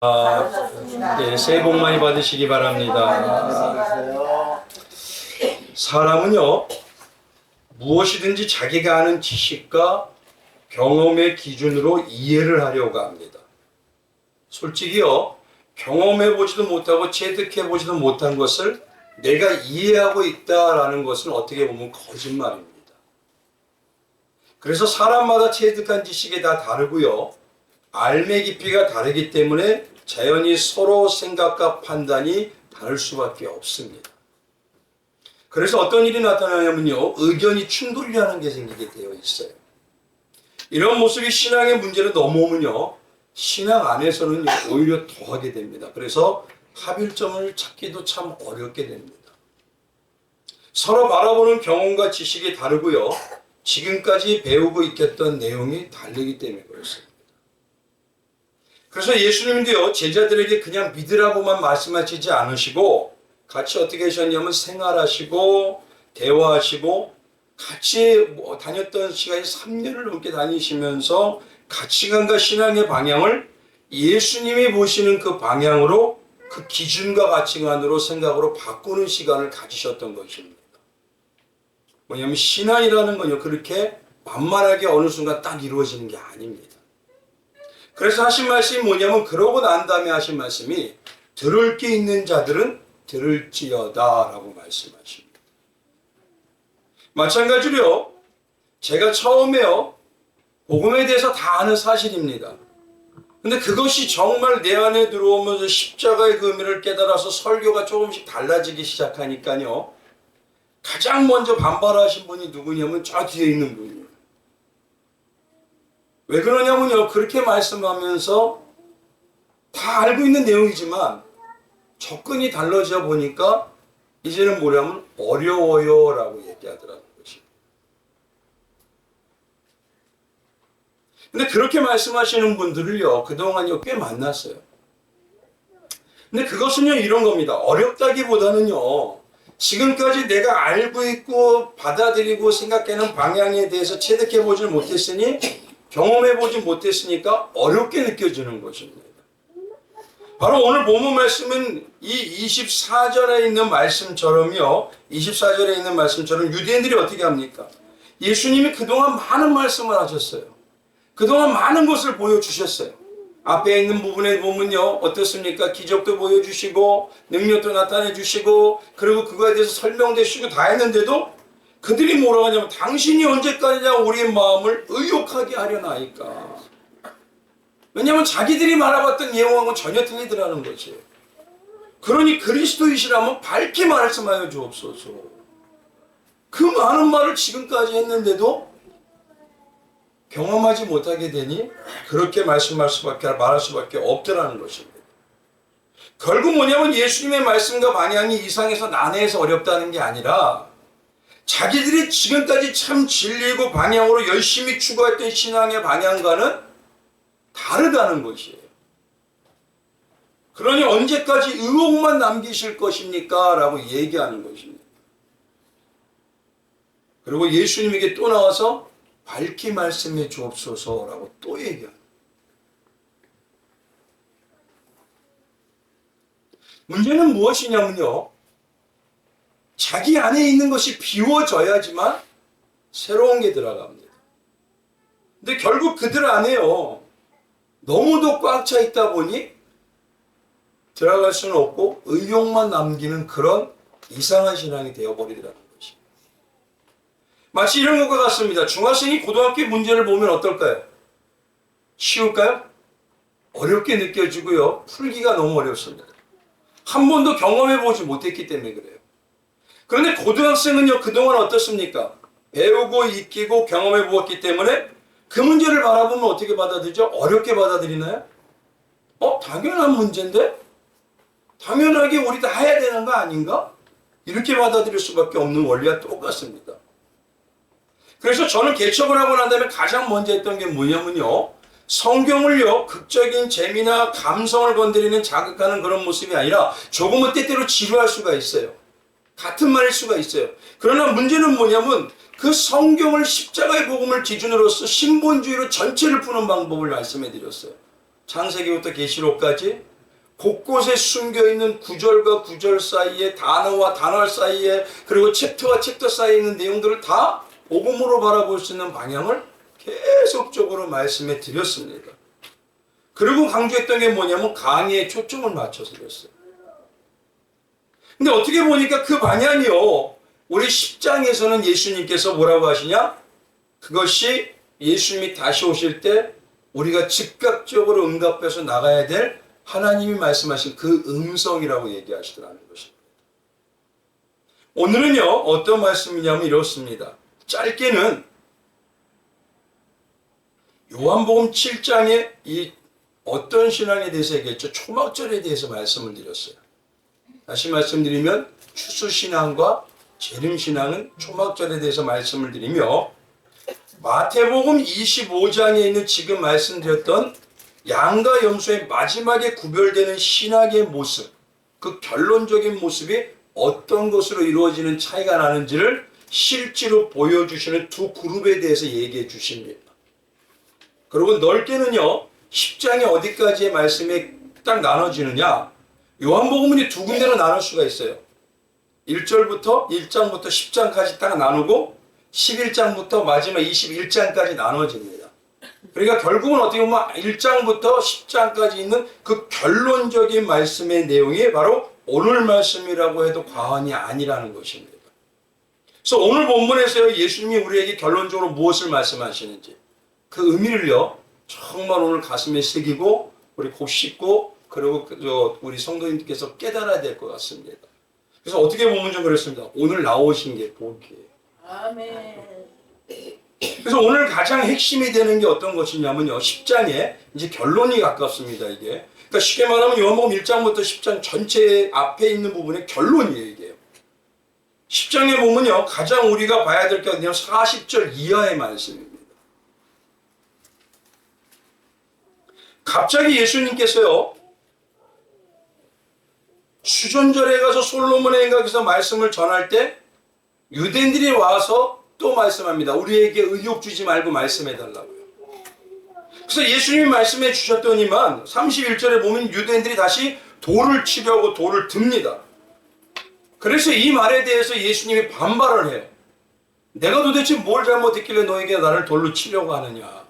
네, 새해 복 많이 받으시기 바랍니다. 사람은요, 무엇이든지 자기가 아는 지식과 경험의 기준으로 이해를 하려고 합니다. 솔직히요, 경험해보지도 못하고 체득해보지도 못한 것을 내가 이해하고 있다라는 것은 어떻게 보면 거짓말입니다. 그래서 사람마다 체득한 지식이 다 다르고요, 알매 깊이가 다르기 때문에 자연히 서로 생각과 판단이 다를 수밖에 없습니다. 그래서 어떤 일이 나타나냐면요, 의견이 충돌이 하는 게 생기게 되어 있어요. 이런 모습이 신앙의 문제로 넘어오면요, 신앙 안에서는 오히려 더하게 됩니다. 그래서 합일점을 찾기도 참 어렵게 됩니다. 서로 바라보는 경험과 지식이 다르고요, 지금까지 배우고 있겠던 내용이 다르기 때문에 그렇습니다. 그래서 예수님도요, 제자들에게 그냥 믿으라고만 말씀하시지 않으시고 같이 어떻게 하셨냐면 생활하시고 대화하시고 같이 다녔던 시간이 3년을 넘게 다니시면서 가치관과 신앙의 방향을 예수님이 보시는 그 방향으로, 그 기준과 가치관으로 생각으로 바꾸는 시간을 가지셨던 것입니다. 뭐냐면 신앙이라는 건요, 그렇게 만만하게 어느 순간 딱 이루어지는 게 아닙니다. 그래서 하신 말씀이 뭐냐면, 그러고 난 다음에 하신 말씀이 들을 게 있는 자들은 들을지어다 라고 말씀하십니다. 마찬가지로요, 제가 처음에요, 복음에 대해서 다 아는 사실입니다. 근데 그것이 정말 내 안에 들어오면서 십자가의 그 의미를 깨달아서 설교가 조금씩 달라지기 시작하니까요, 가장 먼저 반발하신 분이 누구냐면 저 뒤에 있는 분이에요. 왜 그러냐면요, 그렇게 말씀하면서 다 알고 있는 내용이지만 접근이 달라져 보니까 이제는 뭐냐면 어려워요 라고 얘기하더라는 것입니다. 근데 그렇게 말씀하시는 분들을요, 그동안요 꽤 만났어요. 근데 그것은요 이런 겁니다. 어렵다기보다는요, 지금까지 내가 알고 있고 받아들이고 생각하는 방향에 대해서 체득해보지 못했으니, 경험해보지 못했으니까 어렵게 느껴지는 것입니다. 바로 오늘 본문 말씀은 이 24절에 있는 말씀처럼요, 24절에 있는 말씀처럼 유대인들이 어떻게 합니까? 예수님이 그동안 많은 말씀을 하셨어요. 그동안 많은 것을 보여주셨어요. 앞에 있는 부분에 보면요, 어떻습니까? 기적도 보여주시고 능력도 나타내 주시고 그리고 그거에 대해서 설명도 해주시고 다 했는데도 그들이 뭐라고 하냐면, 당신이 언제까지냐 우리의 마음을 의욕하게 하려나이까. 왜냐하면 자기들이 말해봤던 예언하고는 전혀 틀리더라는 것이에요. 그러니 그리스도이시라면 밝게 말씀하여 주옵소서. 그 많은 말을 지금까지 했는데도 경험하지 못하게 되니 그렇게 말할 수밖에 없더라는 것입니다. 결국 뭐냐면 예수님의 말씀과 방향이 이상해서 난해해서 어렵다는 게 아니라, 자기들이 지금까지 참 진리고 방향으로 열심히 추구했던 신앙의 방향과는 다르다는 것이에요. 그러니 언제까지 의혹만 남기실 것입니까? 라고 얘기하는 것입니다. 그리고 예수님에게 또 나와서 밝히 말씀해 주옵소서라고 또 얘기합니다. 문제는 무엇이냐면요, 자기 안에 있는 것이 비워져야지만 새로운 게 들어갑니다. 근데 결국 그들 안에요, 너무도 꽉 차 있다 보니 들어갈 수는 없고 의욕만 남기는 그런 이상한 신앙이 되어버리더라는 것이. 마치 이런 것과 같습니다. 중학생이 고등학교 문제를 보면 어떨까요? 쉬울까요? 어렵게 느껴지고요, 풀기가 너무 어렵습니다. 한 번도 경험해보지 못했기 때문에 그래요. 그런데 고등학생은요, 그동안 어떻습니까? 배우고 익히고 경험해 보았기 때문에 그 문제를 바라보면 어떻게 받아들이죠? 어렵게 받아들이나요? 당연한 문제인데? 당연하게 우리 다 해야 되는 거 아닌가? 이렇게 받아들일 수밖에 없는 원리와 똑같습니다. 그래서 저는 개척을 하고 난 다음에 가장 먼저 했던 게 뭐냐면요, 성경을요, 극적인 재미나 감성을 건드리는 자극하는 그런 모습이 아니라 조금은 때때로 지루할 수가 있어요. 같은 말일 수가 있어요. 그러나 문제는 뭐냐면 그 성경을 십자가의 복음을 기준으로서 신본주의로 전체를 푸는 방법을 말씀해 드렸어요. 창세기부터 계시록까지 곳곳에 숨겨있는 구절과 구절 사이에, 단어와 단어 사이에, 그리고 챕터와 챕터 사이에 있는 내용들을 다 복음으로 바라볼 수 있는 방향을 계속적으로 말씀해 드렸습니다. 그리고 강조했던 게 뭐냐면 강의에 초점을 맞춰서 그랬어요. 근데 어떻게 보니까 그 방향이요, 우리 10장에서는 예수님께서 뭐라고 하시냐? 그것이 예수님이 다시 오실 때 우리가 즉각적으로 응답해서 나가야 될 하나님이 말씀하신 그 음성이라고 얘기하시더라는 것입니다. 오늘은요, 어떤 말씀이냐면 이렇습니다. 짧게는 요한복음 7장에 이 어떤 신앙에 대해서 얘기했죠? 초막절에 대해서 말씀을 드렸어요. 다시 말씀드리면 추수신앙과 재림신앙은 초막절에 대해서 말씀을 드리며, 마태복음 25장에 있는 지금 말씀드렸던 양과 염소의 마지막에 구별되는 신학의 모습, 그 결론적인 모습이 어떤 것으로 이루어지는 차이가 나는지를 실제로 보여주시는 두 그룹에 대해서 얘기해 주십니다. 그리고 넓게는요, 10장에 어디까지의 말씀이 딱 나눠지느냐, 요한복음은 두 군데로 나눌 수가 있어요. 1장부터 10장까지 딱 나누고 11장부터 마지막 21장까지 나눠집니다. 그러니까 결국은 어떻게 보면 1장부터 10장까지 있는 그 결론적인 말씀의 내용이 바로 오늘 말씀이라고 해도 과언이 아니라는 것입니다. 그래서 오늘 본문에서 예수님이 우리에게 결론적으로 무엇을 말씀하시는지 그 의미를요, 정말 오늘 가슴에 새기고 우리 곱씹고 그리고 우리 성도님께서 깨달아야 될 것 같습니다. 그래서 어떻게 보면 좀 그렇습니다. 오늘 나오신 게 복이에요. 아멘. 그래서 오늘 가장 핵심이 되는 게 어떤 것이냐면요, 10장에 이제 결론이 가깝습니다. 이게 그러니까 쉽게 말하면 요한복음 1장부터 10장 전체 앞에 있는 부분의 결론이에요. 이게 10장에 보면요, 가장 우리가 봐야 될 게 어디냐면 40절 이하의 말씀입니다. 갑자기 예수님께서요, 추전절에 가서 솔로몬의 행각에서 말씀을 전할 때 유대인들이 와서 또 말씀합니다. 우리에게 의욕 주지 말고 말씀해 달라고요. 그래서 예수님이 말씀해 주셨더니만 31절에 보면 유대인들이 다시 돌을 치려고 돌을 듭니다. 그래서 이 말에 대해서 예수님이 반발을 해요. 내가 도대체 뭘 잘못했길래 너에게 나를 돌로 치려고 하느냐.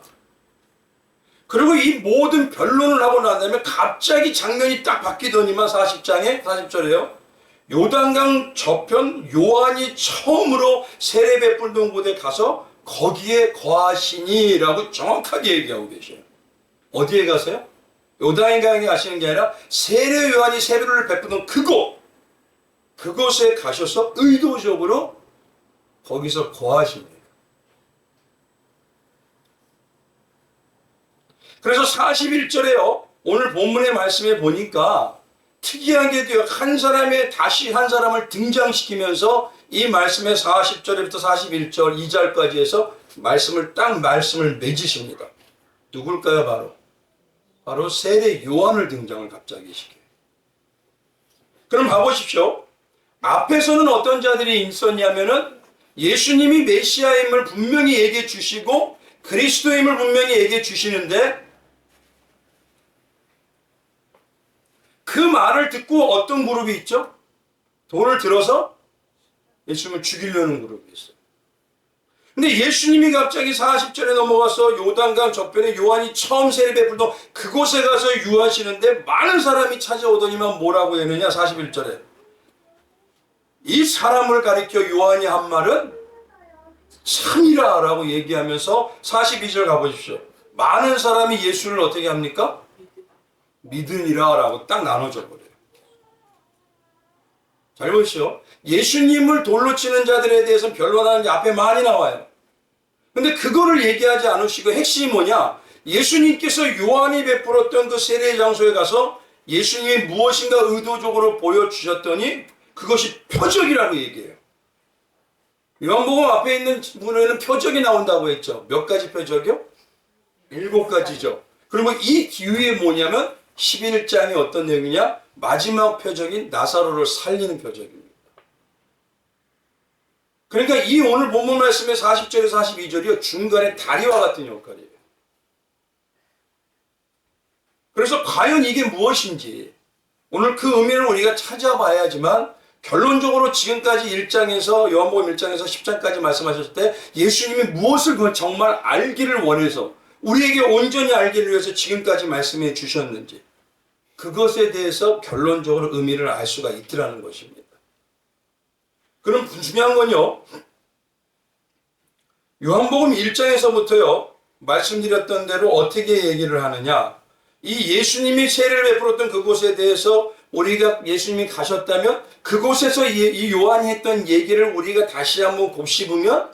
그리고 이 모든 변론을 하고 난 다음에 갑자기 장면이 딱 바뀌더니만 40절에요. 요단강 저편 요한이 처음으로 세례 베풀던 곳에 가서 거기에 거하시니 라고 정확하게 얘기하고 계셔요. 어디에 가세요? 요단강에 가시는 게 아니라 세례 요한이 세례를 베푸던 그곳에 가셔서 의도적으로 거기서 거하십니다. 그래서 41절에요. 오늘 본문의 말씀에 보니까 특이하게도 다시 한 사람을 등장시키면서 이 말씀의 40절부터 41절 2절까지 해서 말씀을 맺으십니다. 누굴까요? 바로 세례 요한을 등장을 갑자기 시켜요. 그럼 봐보십시오. 앞에서는 어떤 자들이 있었냐면은 예수님이 메시아임을 분명히 얘기해 주시고 그리스도임을 분명히 얘기해 주시는데, 그 말을 듣고 어떤 그룹이 있죠? 돌을 들어서 예수님을 죽이려는 그룹이 있어요. 근데 예수님이 갑자기 40절에 넘어가서 요단강 저편에 요한이 처음 세례 베풀던 그곳에 가서 유하시는데 많은 사람이 찾아오더니만 뭐라고 했느냐? 41절에 이 사람을 가리켜 요한이 한 말은 참이라 라고 얘기하면서 42절 가보십시오. 많은 사람이 예수를 어떻게 합니까? 믿으니라 라고 딱 나눠져 버려요. 잘 보시죠. 예수님을 돌로 치는 자들에 대해서는 변론하는 게 앞에 많이 나와요. 근데 그거를 얘기하지 않으시고 핵심이 뭐냐? 예수님께서 요한이 베풀었던 그 세례 장소에 가서 예수님이 무엇인가 의도적으로 보여주셨더니 그것이 표적이라고 얘기해요. 요한복음 앞에 있는 부분에는 표적이 나온다고 했죠. 몇 가지 표적이요? 7가지죠. 그리고 이 뒤에 뭐냐면 11장이 어떤 내용이냐? 마지막 표적인 나사로를 살리는 표적입니다. 그러니까 이 오늘 본문 말씀의 40절에서 42절이요, 중간에 다리와 같은 역할이에요. 그래서 과연 이게 무엇인지, 오늘 그 의미를 우리가 찾아봐야지만 결론적으로 지금까지 1장에서 요한복음 1장에서 10장까지 말씀하셨을 때 예수님이 무엇을 정말 알기를 원해서 우리에게 온전히 알기를 위해서 지금까지 말씀해 주셨는지 그것에 대해서 결론적으로 의미를 알 수가 있더라는 것입니다. 그럼 중요한 건요. 요한복음 1장에서부터요. 말씀드렸던 대로 어떻게 얘기를 하느냐. 이 예수님이 세례를 베풀었던 그곳에 대해서 우리가 예수님이 가셨다면 그곳에서 이 요한이 했던 얘기를 우리가 다시 한번 곱씹으면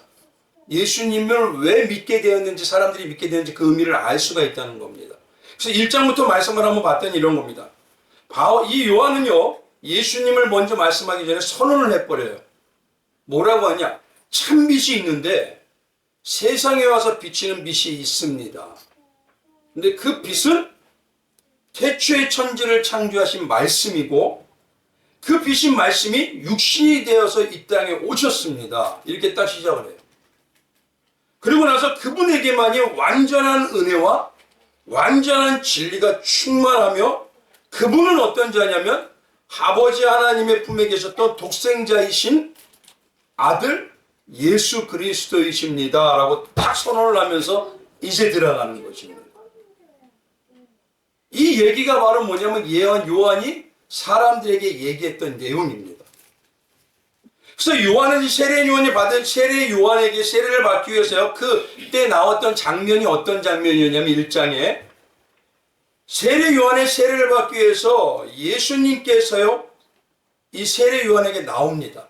예수님을 왜 믿게 되었는지 사람들이 믿게 되었는지 그 의미를 알 수가 있다는 겁니다. 그래서 1장부터 말씀을 한번 봤더니 이런 겁니다. 이 요한은요. 예수님을 먼저 말씀하기 전에 선언을 해버려요. 뭐라고 하냐. 참 빛이 있는데 세상에 와서 비치는 빛이 있습니다. 근데 그 빛은 태초에 천지를 창조하신 말씀이고 그 빛인 말씀이 육신이 되어서 이 땅에 오셨습니다. 이렇게 딱 시작을 해요. 그리고 나서 그분에게만이 완전한 은혜와 완전한 진리가 충만하며 그분은 어떤 자냐면 아버지 하나님의 품에 계셨던 독생자이신 아들 예수 그리스도이십니다. 라고 딱 선언을 하면서 이제 들어가는 것입니다. 이 얘기가 바로 뭐냐면 요한이 사람들에게 얘기했던 내용입니다. 그래서 요한은 세례 요한이 받은 세례 요한에게 세례를 받기 위해서요. 그때 나왔던 장면이 어떤 장면이었냐면 1장에 세례 요한의 세례를 받기 위해서 예수님께서요. 이 세례 요한에게 나옵니다.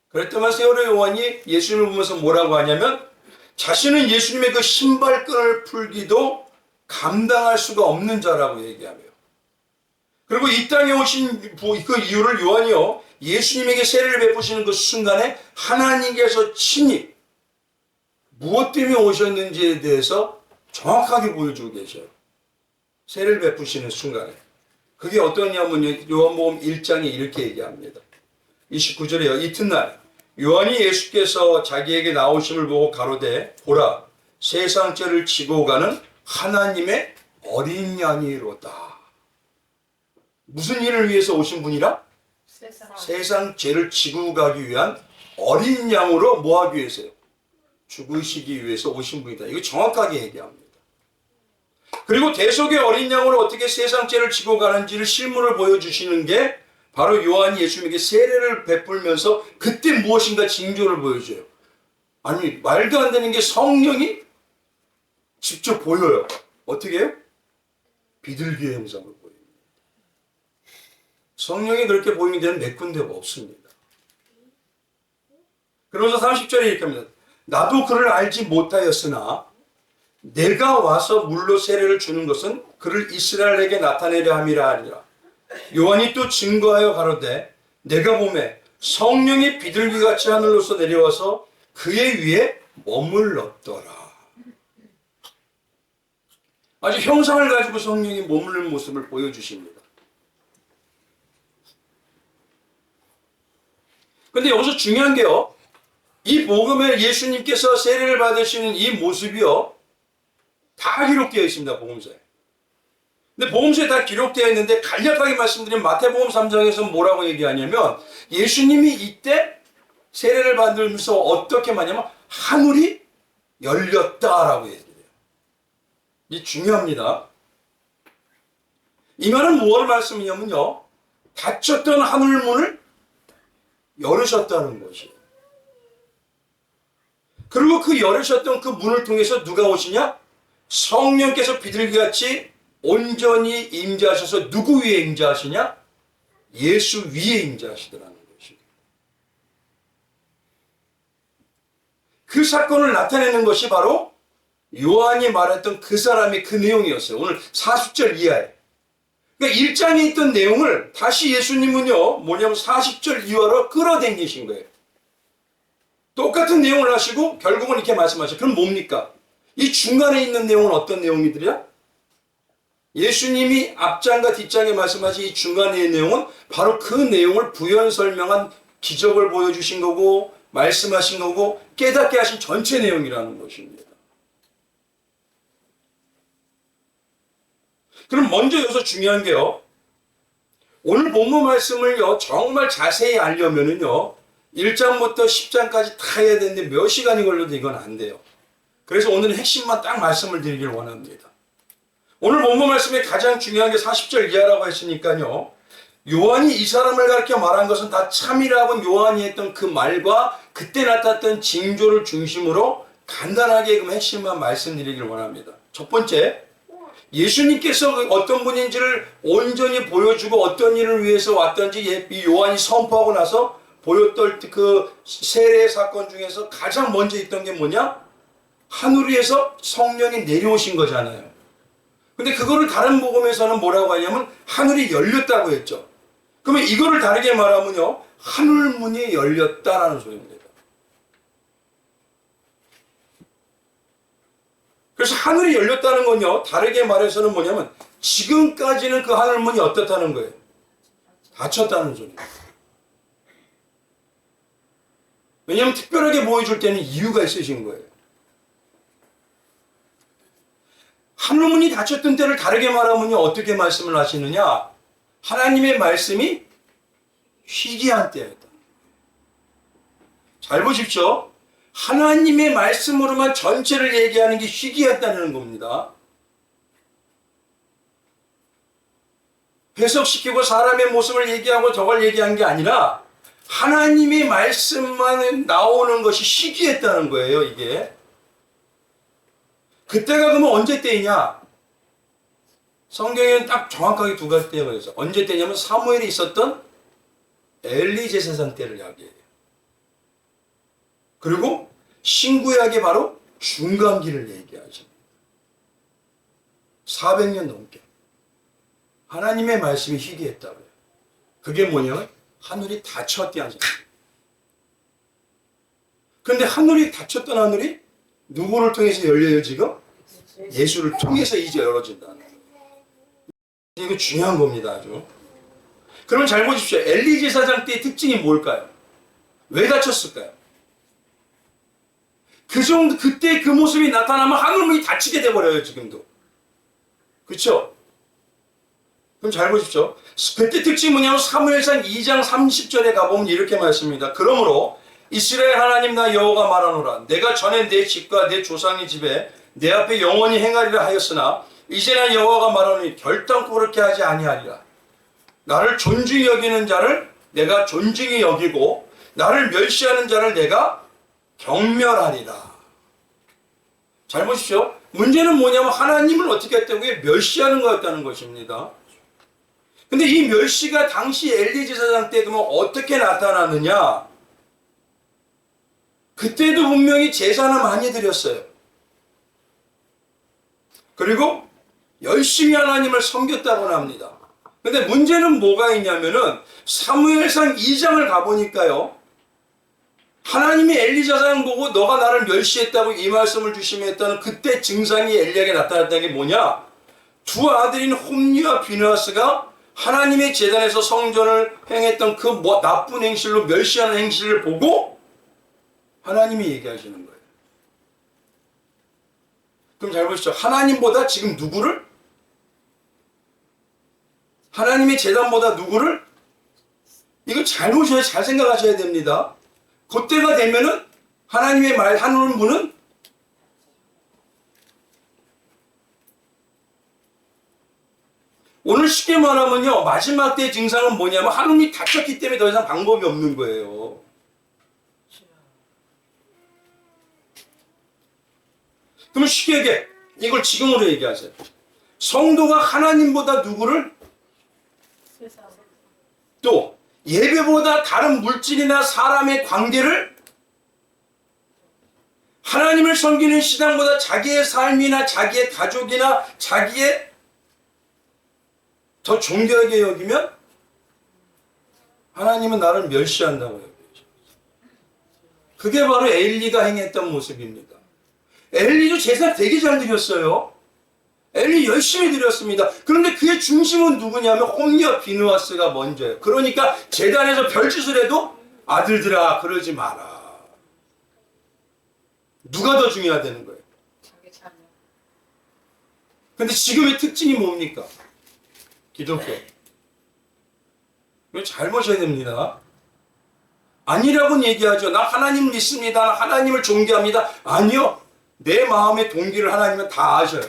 그랬더니 세례 요한이 예수님을 보면서 뭐라고 하냐면 자신은 예수님의 그 신발끈을 풀기도 감당할 수가 없는 자라고 얘기하며 그리고 이 땅에 오신 그 이유를 요한이요. 예수님에게 세례를 베푸시는 그 순간에 하나님께서 친히 무엇 때문에 오셨는지에 대해서 정확하게 보여주고 계셔요. 세례를 베푸시는 순간에. 그게 어떠냐면 요한복음 1장에 이렇게 얘기합니다. 29절에요. 이튿날 요한이 예수께서 자기에게 나오심을 보고 가로되 보라 세상 죄를 지고 가는 하나님의 어린 양이로다. 무슨 일을 위해서 오신 분이라? 세상 죄를 지고 가기 위한 어린 양으로 뭐 하기 위해서요? 죽으시기 위해서 오신 분이다. 이거 정확하게 얘기합니다. 그리고 대속의 어린 양으로 어떻게 세상 죄를 지고 가는지를 실물을 보여주시는 게 바로 요한이 예수님에게 세례를 베풀면서 그때 무엇인가 징조를 보여줘요. 아니 말도 안 되는 게 성령이 직접 보여요. 어떻게 해요? 비둘기의 형상을 보입니다. 성령이 그렇게 보이는 데는 몇 군데가 없습니다. 그러면서 30절에 이렇게 합니다. 나도 그를 알지 못하였으나 내가 와서 물로 세례를 주는 것은 그를 이스라엘에게 나타내려 함이라 하니라. 요한이 또 증거하여 가로되 내가 보매 성령이 비둘기같이 하늘로서 내려와서 그의 위에 머물렀더라. 아주 형상을 가지고 성령이 머무르는 모습을 보여주십니다. 근데 여기서 중요한 게요. 이 복음에 예수님께서 세례를 받으시는 이 모습이요. 다 기록되어 있습니다. 복음서에. 근데 복음서에 다 기록되어 있는데 간략하게 말씀드리면 마태복음 3장에서 뭐라고 얘기하냐면 예수님이 이때 세례를 받으면서 어떻게 말하냐면 하늘이 열렸다라고 얘기해요. 이 중요합니다. 이 말은 무엇을 말씀이냐면요. 닫혔던 하늘문을 열으셨다는 것이에요. 그리고 그 열으셨던 그 문을 통해서 누가 오시냐? 성령께서 비둘기같이 온전히 임재하셔서 누구 위에 임재하시냐? 예수 위에 임재하시더라는 것입니다. 그 사건을 나타내는 것이 바로 요한이 말했던 그 사람의 그 내용이었어요. 오늘 40절 이하에. 그러니까 1장에 있던 내용을 다시 예수님은요, 뭐냐면 40절 이하로 끌어당기신 거예요. 똑같은 내용을 하시고 결국은 이렇게 말씀하셔요. 그럼 뭡니까? 이 중간에 있는 내용은 어떤 내용이더라? 예수님이 앞장과 뒷장에 말씀하신 이 중간의 내용은 바로 그 내용을 부연 설명한 기적을 보여주신 거고 말씀하신 거고 깨닫게 하신 전체 내용이라는 것입니다. 그럼 먼저 여기서 중요한 게요. 오늘 본문 말씀을요, 정말 자세히 알려면은요, 1장부터 10장까지 다 해야 되는데 몇 시간이 걸려도 이건 안 돼요. 그래서 오늘은 핵심만 딱 말씀을 드리길 원합니다. 오늘 본문 말씀에 가장 중요한 게 40절 이하라고 했으니까요, 요한이 이 사람을 가리켜 말한 것은 다 참이라고 요한이 했던 그 말과 그때 나타났던 징조를 중심으로 간단하게 그 핵심만 말씀드리길 원합니다. 첫 번째, 예수님께서 어떤 분인지를 온전히 보여주고 어떤 일을 위해서 왔던지 이 요한이 선포하고 나서 보였던 그 세례 사건 중에서 가장 먼저 있던 게 뭐냐? 하늘 위에서 성령이 내려오신 거잖아요. 근데 그거를 다른 복음에서는 뭐라고 하냐면 하늘이 열렸다고 했죠. 그러면 이거를 다르게 말하면요, 하늘문이 열렸다라는 소리입니다. 그래서 하늘이 열렸다는 건요, 다르게 말해서는 뭐냐면 지금까지는 그 하늘문이 어떻다는 거예요? 닫혔다는 소리예요. 왜냐하면 특별하게 보여줄 때는 이유가 있으신 거예요. 하늘문이 닫혔던 때를 다르게 말하면요, 어떻게 말씀을 하시느냐? 하나님의 말씀이 희귀한 때였다. 잘 보십시오. 하나님의 말씀으로만 전체를 얘기하는 게 희귀했다는 겁니다. 해석시키고 사람의 모습을 얘기하고 저걸 얘기한 게 아니라 하나님의 말씀만 나오는 것이 희귀했다는 거예요, 이게. 그때가 그러면 언제 때이냐? 성경에는 딱 정확하게 두 가지 때가 있어요. 언제 때냐면 사무엘이 있었던 엘리 제사장 때를 이야기해요. 그리고 신구약이 바로 중간기를 얘기하죠. 400년 넘게 하나님의 말씀이 희귀했다고요. 그게 뭐냐면 하늘이 닫혔대 하죠. 그런데 하늘이 닫혔던 하늘이 누구를 통해서 열려요 지금? 예수를 통해서 이제 열어진다는 거예요. 이거 중요한 겁니다 아주. 그러면 잘 보십시오. 엘리 제사장 때의 특징이 뭘까요? 왜 닫혔을까요? 그때 그 모습이 나타나면 하늘문이 닫히게 돼버려요 지금도. 그렇죠? 그럼 잘 보십시오. 그때 특징이 뭐냐면 사무엘상 2장 30절에 가보면 이렇게 말씀입니다. 그러므로 이스라엘 하나님 나 여호와가 말하노라. 내가 전에 내 집과 내 조상의 집에 내 앞에 영원히 행하리라 하였으나 이제는 여호와가 말하노니 결단코 그렇게 하지 아니하리라. 나를 존중히 여기는 자를 내가 존중히 여기고 나를 멸시하는 자를 내가 경멸하리라. 잘 보십시오. 문제는 뭐냐면 하나님을 어떻게 했다고요? 멸시하는 거였다는 것입니다. 근데 이 멸시가 당시 엘리 제사장 때 그러면 어떻게 나타나느냐? 그때도 분명히 제사는 많이 드렸어요. 그리고 열심히 하나님을 섬겼다고 합니다. 근데 문제는 뭐가 있냐면은 사무엘상 2장을 가보니까요. 하나님이 엘리 제사장 보고 너가 나를 멸시했다고 이 말씀을 주시며 했다는 그때 증상이 엘리에게 나타났다는 게 뭐냐? 두 아들인 홈리와 비느하스가 하나님의 제단에서 성전을 행했던 그 나쁜 행실로 멸시하는 행실을 보고 하나님이 얘기하시는 거예요. 그럼 잘 보시죠. 하나님보다 지금 누구를? 하나님의 제단보다 누구를? 이거 잘 보셔야 잘 생각하셔야 됩니다. 그때가 되면은 하나님의 말 하는 분은 오늘 쉽게 말하면요. 마지막 때의 증상은 뭐냐면 하늘이 닫혔기 때문에 더 이상 방법이 없는 거예요. 그럼 쉽게 얘기해. 이걸 지금으로 얘기하세요. 성도가 하나님보다 누구를? 또 예배보다 다른 물질이나 사람의 관계를 하나님을 섬기는 신앙보다 자기의 삶이나 자기의 가족이나 자기의 더 존귀하게 여기면 하나님은 나를 멸시한다고 여기죠. 그게 바로 엘리가 행했던 모습입니다. 엘리도 제사 되게 잘 드렸어요. 엘리 열심히 드렸습니다. 그런데 그의 중심은 누구냐면 홈리와 비느하스가 먼저예요. 그러니까 제단에서 별짓을 해도 아들들아 그러지 마라. 누가 더 중요하다는 거예요? 자기 자녀. 근데 지금의 특징이 뭡니까? 기독교. 이거 잘 보셔야 됩니다. 아니라고는 얘기하죠. 나 하나님 믿습니다. 나 하나님을 존경합니다. 아니요. 내 마음의 동기를 하나님은 다 아셔요.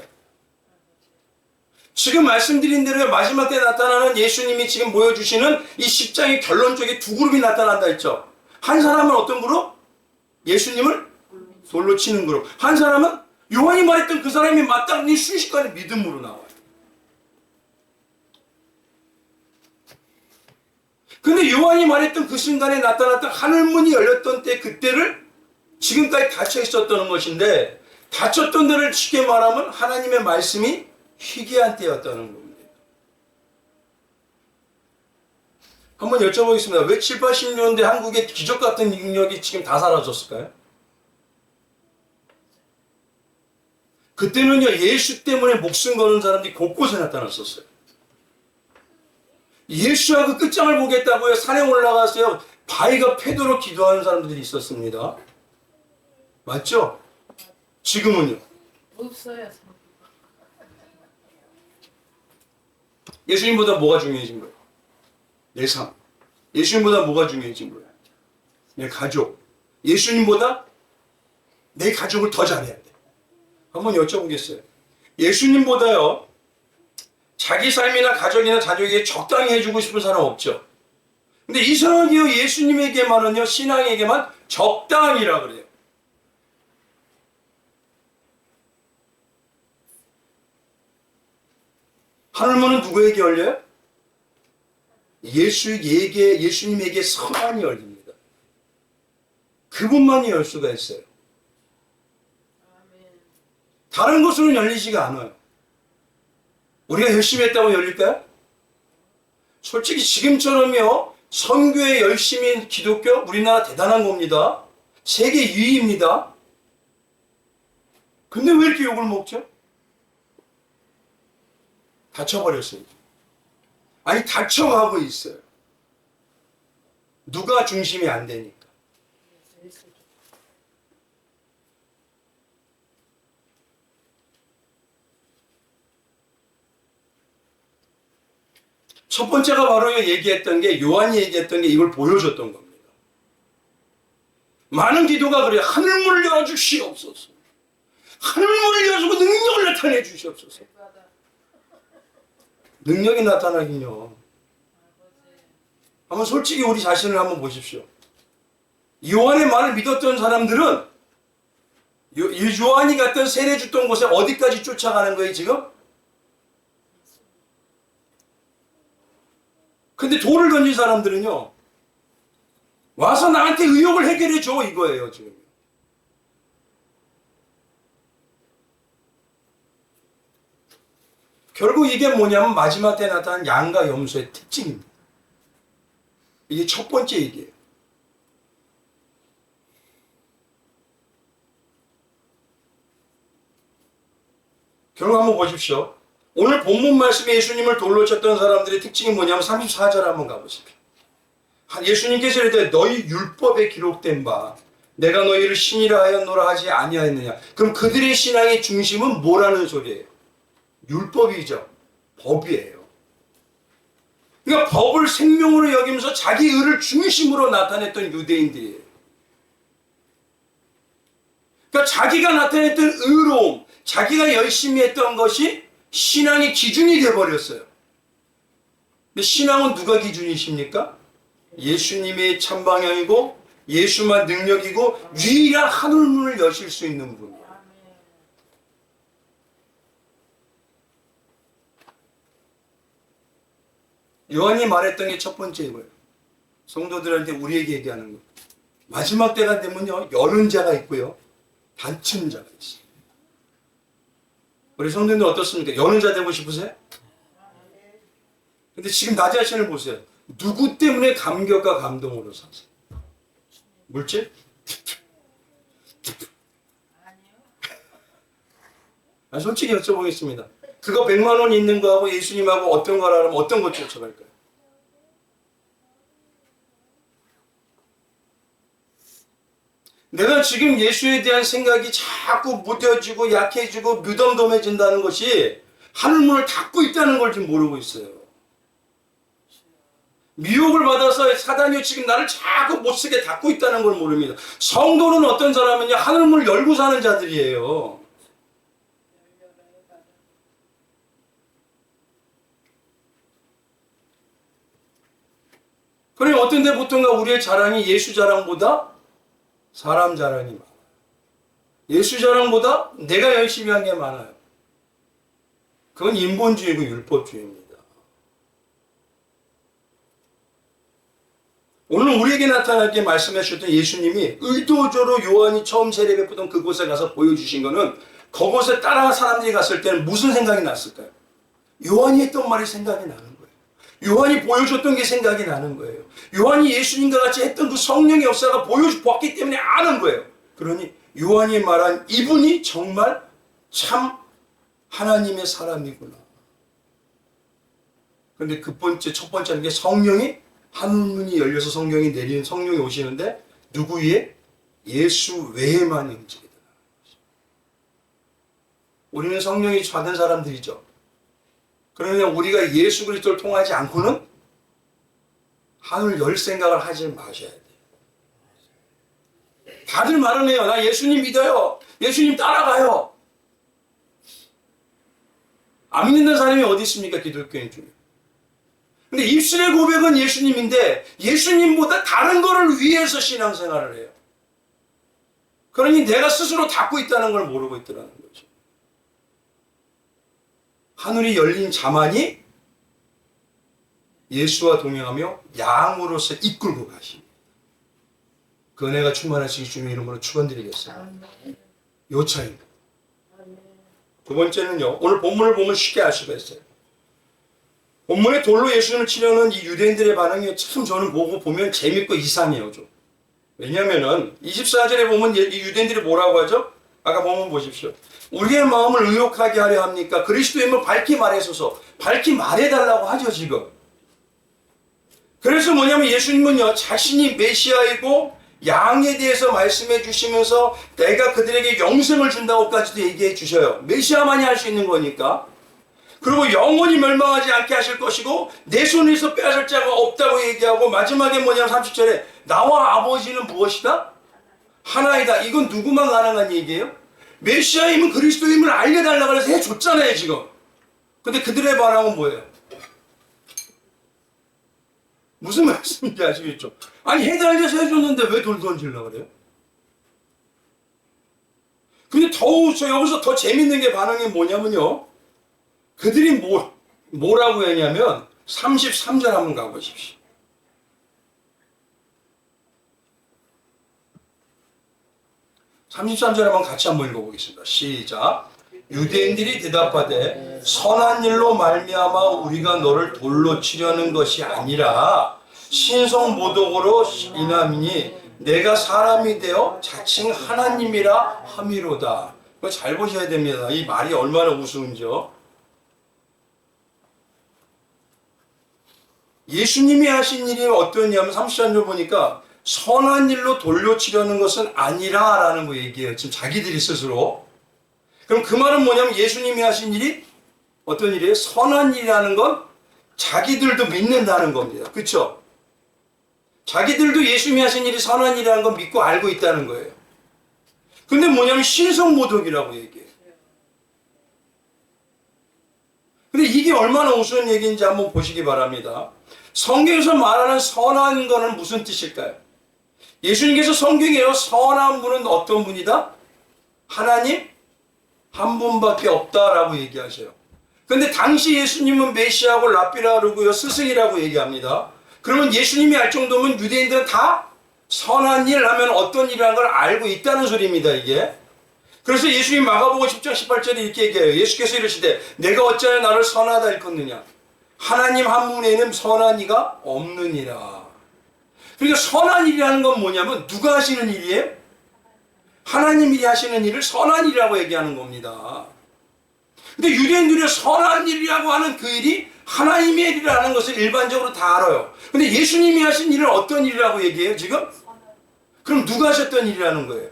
지금 말씀드린 대로 마지막 때 나타나는 예수님이 지금 보여주시는 이 10장의 결론 쪽에 두 그룹이 나타난다 했죠. 한 사람은 어떤 그룹? 예수님을 돌로 치는 그룹. 한 사람은 요한이 말했던 그 사람이 맞다니 순식간에 믿음으로 나와요. 근데 요한이 말했던 그 순간에 나타났던 하늘문이 열렸던 때 그때를 지금까지 닫혀 있었던 것인데, 닫혔던 데를 쉽게 말하면 하나님의 말씀이 희귀한 때였다는 겁니다. 한번 여쭤보겠습니다. 왜 7, 80년대 한국의 기적 같은 능력이 지금 다 사라졌을까요? 그때는요, 예수 때문에 목숨 거는 사람들이 곳곳에 나타났었어요. 예수와 그 끝장을 보겠다고요, 산에 올라가서요, 바위가 패도록 기도하는 사람들이 있었습니다. 맞죠? 지금은요? 없어요. 예수님보다 뭐가 중요해진 거예요? 내 삶. 예수님보다 뭐가 중요해진 거예요? 내 가족. 예수님보다 내 가족을 더 잘해야 돼. 한번 여쭤보겠어요. 예수님보다요, 자기 삶이나 가족이나 자족에게 적당히 해주고 싶은 사람 없죠? 근데 이상하게요, 예수님에게만은요, 신앙에게만 적당이라 그래요. 하늘문은 누구에게 열려요? 예수님에게 서만이 열립니다. 그분만이 열 수가 있어요. 다른 곳으로는 열리지가 않아요. 우리가 열심히 했다고 열릴까요? 솔직히 지금처럼요, 선교에 열심히 기독교, 우리나라 대단한 겁니다. 세계 2위입니다. 근데 왜 이렇게 욕을 먹죠? 닫혀버렸어요. 아니, 닫혀가고 있어요. 누가 중심이 안 되니까. 첫 번째가 바로 얘기했던 게, 요한이 얘기했던 게 이걸 보여줬던 겁니다. 많은 기도가 그래요. 하늘문을 열어주시옵소서. 하늘문을 열어주고 능력을 나타내 주시옵소서. 능력이 나타나긴요. 한번 솔직히 우리 자신을 한번 보십시오. 요한의 말을 믿었던 사람들은 요한이 갔던 세례 줬던 곳에 어디까지 쫓아가는 거예요, 지금? 근데 돌을 던진 사람들은요, 와서 나한테 의혹을 해결해 줘, 이거예요, 지금. 결국 이게 뭐냐면 마지막 때 나타난 양과 염소의 특징입니다. 이게 첫 번째 얘기예요. 결국 한번 보십시오. 오늘 본문 말씀에 예수님을 돌로 쳤던 사람들의 특징이 뭐냐면 34절 한번 가보십시오. 예수님께서 이르되 너희 율법에 기록된 바 내가 너희를 신이라 하였노라 하지 아니하였느냐. 그럼 그들의 신앙의 중심은 뭐라는 소리예요? 율법이죠. 법이에요. 그러니까 법을 생명으로 여기면서 자기 의를 중심으로 나타냈던 유대인들이에요. 그러니까 자기가 나타냈던 의로움, 자기가 열심히 했던 것이 신앙의 기준이 되어버렸어요. 근데 신앙은 누가 기준이십니까? 예수님의 참방향이고 예수만 능력이고 유일한 하늘문을 여실 수 있는 분이에요. 요한이 말했던 게 첫 번째 이거예요. 성도들한테 우리에게 얘기하는 거예요. 마지막 때가 되면요, 여는 자가 있고요, 닫힌 자가 있어요. 우리 성도님들 어떻습니까? 여는 자 되고 싶으세요? 근데 지금 나 자신을 보세요. 누구 때문에 감격과 감동으로 사세요? 물질? 아니요. 솔직히 여쭤보겠습니다. 그거 100만 원 있는 거하고 예수님하고 어떤 거라면 어떤 것 쫓아갈까요? 내가 지금 예수에 대한 생각이 자꾸 무뎌지고 약해지고 무덤덤해진다는 것이 하늘문을 닫고 있다는 걸 지금 모르고 있어요. 미혹을 받아서 사단이 지금 나를 자꾸 못쓰게 닫고 있다는 걸 모릅니다. 성도는 어떤 사람은요, 하늘문을 열고 사는 자들이에요. 그러니 어떤 데 보통가 우리의 자랑이 예수 자랑보다 사람 자랑이 많아요. 예수 자랑보다 내가 열심히 한 게 많아요. 그건 인본주의고 율법주의입니다. 오늘 우리에게 나타나게 말씀해 주셨던 예수님이 의도적으로 요한이 처음 세례 베푸던 그곳에 가서 보여주신 거는 그곳에 따라 사람들이 갔을 때는 무슨 생각이 났을까요? 요한이 했던 말이 생각이 나는 거예요. 요한이 보여줬던 게 생각이 나는 거예요. 요한이 예수님과 같이 했던 그 성령의 역사가 보여봤기 때문에 아는 거예요. 그러니 요한이 말한 이분이 정말 참 하나님의 사람이구나. 그런데 첫 번째는 게 성령이 하늘문이 열려서 성령이 오시는데 누구 위에? 예수 외에만 움직이더라. 우리는 성령이 받은 사람들이죠. 그러나 우리가 예수 그리스도를 통하지 않고는 하늘 열 생각을 하지 마셔야 돼요. 다들 말은 해요. 나 예수님 믿어요. 예수님 따라가요. 안 믿는 사람이 어디 있습니까? 기독교인 중에. 근데 입술의 고백은 예수님인데 예수님보다 다른 거를 위해서 신앙생활을 해요. 그러니 내가 스스로 닫고 있다는 걸 모르고 있더라는 거죠. 하늘이 열린 자만이 예수와 동행하며 양으로서 이끌고 가십니다. 그 은혜가 충만하시기 주님의 이름으로 축원드리겠습니다. 요 차이입니다. 두 번째는요. 오늘 본문을 보면 쉽게 알 수가 있어요. 본문에 돌로 예수님을 치려는 이 유대인들의 반응이 참 저는 보면 재밌고 이상해요. 좀. 왜냐하면 24절에 보면 이 유대인들이 뭐라고 하죠? 아까 본문 보십시오. 우리의 마음을 의욕하게 하려 합니까? 그리스도의 힘을 밝히 말해소서. 밝히 말해달라고 하죠 지금. 그래서 뭐냐면 예수님은요 자신이 메시아이고 양에 대해서 말씀해 주시면서 내가 그들에게 영생을 준다고까지도 얘기해 주셔요. 메시아만이 할 수 있는 거니까. 그리고 영원히 멸망하지 않게 하실 것이고 내 손에서 빼앗을 자가 없다고 얘기하고 마지막에 뭐냐면 30절에 나와 아버지는 무엇이다? 하나이다. 이건 누구만 가능한 얘기예요? 메시아의 힘은 그리스도의 힘을 알려달라고 해서 해줬잖아요 지금. 근데 그들의 반응은 뭐예요? 무슨 말씀인지 아시겠죠? 아니 해달려서 해줬는데 왜 돌 던지려고 그래요? 근데 여기서 더 재밌는 게 반응이 뭐냐면요. 그들이 뭐라고 했냐면 33절 한번 가보십시오. 33절 한번 같이 한번 읽어보겠습니다. 시작. 유대인들이 대답하되 선한 일로 말미암아 우리가 너를 돌로 치려는 것이 아니라 신성모독으로 인함이니 내가 사람이 되어 자칭 하나님이라 함이로다. 이거 잘 보셔야 됩니다. 이 말이 얼마나 우스운지요. 예수님이 하신 일이 어떠냐면 33절 보니까 선한 일로 돌려치려는 것은 아니라 라는 거 얘기해요. 지금 자기들이 스스로. 그럼 그 말은 뭐냐면 예수님이 하신 일이 어떤 일이에요? 선한 일이라는 건 자기들도 믿는다는 겁니다. 그렇죠? 자기들도 예수님이 하신 일이 선한 일이라는 건 믿고 알고 있다는 거예요. 근데 뭐냐면 신성모독이라고 얘기해요. 근데 이게 얼마나 우스운 얘기인지 한번 보시기 바랍니다. 성경에서 말하는 선한 거는 무슨 뜻일까요? 예수님께서 성경에요 선한 분은 어떤 분이다? 하나님 한 분밖에 없다라고 얘기하셔요. 근데 당시 예수님은 메시아고 라피라르고요 스승이라고 얘기합니다. 그러면 예수님이 알 정도면 유대인들은 다 선한 일 하면 어떤 일이라는 걸 알고 있다는 소리입니다 이게. 그래서 예수님 마가복음 10장 18절에 이렇게 얘기해요. 예수께서 이르시되 내가 어찌하여 나를 선하다 일컫느냐 하나님 한 분에는 선한 이가 없느니라. 그러니까 선한 일이라는 건 뭐냐면 누가 하시는 일이에요? 하나님이 하시는 일을 선한 일이라고 얘기하는 겁니다. 근데 유대인들이 선한 일이라고 하는 그 일이 하나님의 일이라는 것을 일반적으로 다 알아요. 근데 예수님이 하신 일은 어떤 일이라고 얘기해요 지금? 그럼 누가 하셨던 일이라는 거예요?